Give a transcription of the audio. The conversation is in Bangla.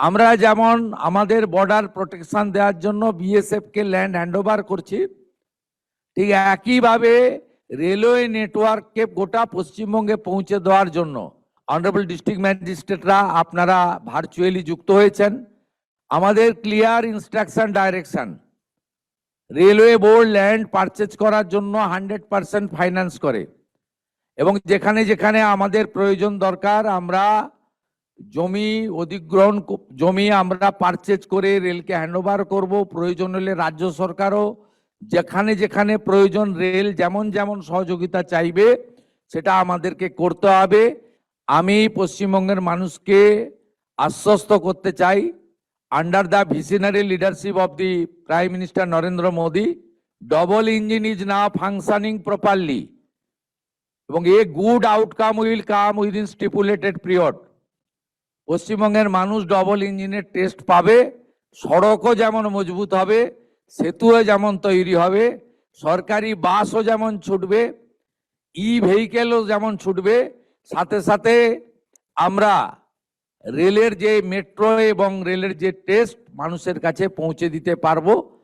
আমরা যেমন আমাদের বর্ডার প্রোটেকশন দেওয়ার জন্য বিএসএফ কে ল্যান্ড হ্যান্ডওভার করছি, ঠিক একইভাবে রেলওয়ে নেটওয়ার্ককে গোটা পশ্চিমবঙ্গে পৌঁছে দেওয়ার জন্য অনারেবল ডিস্ট্রিক্ট ম্যাজিস্ট্রেটরা আপনারা ভার্চুয়ালি যুক্ত হয়েছেন। আমাদের clear instruction direction, railway board land purchase করার জন্য 100% ফাইন্যান্স করে, এবং যেখানে যেখানে আমাদের প্রয়োজন দরকার আমরা জমি অধিগ্রহণ জমি আমরা পারচেজ করে রেলকে হ্যান্ডওভার করব। প্রয়োজন হলে রাজ্য সরকারও যেখানে যেখানে প্রয়োজন রেল যেমন যেমন সহযোগিতা চাইবে সেটা আমাদেরকে করতে হবে। আমি পশ্চিমবঙ্গের মানুষকে আশ্বস্ত করতে চাই, under the visionary leadership of the prime minister Narendra Modi, double engine is now functioning properly এবং a good outcome will come within stipulated period. পশ্চিমবঙ্গের মানুষ ডবল ইঞ্জিনের টেস্ট পাবে, সড়কও যেমন মজবুত হবে, সেতুও যেমন তৈরি হবে, সরকারি বাসও যেমন ছুটবে, ভেহিকেলও যেমন ছুটবে, সাথে সাথে আমরা রেলের যে মেট্রো এবং রেলের যে টেস্ট মানুষের কাছে পৌঁছে দিতে পারবো।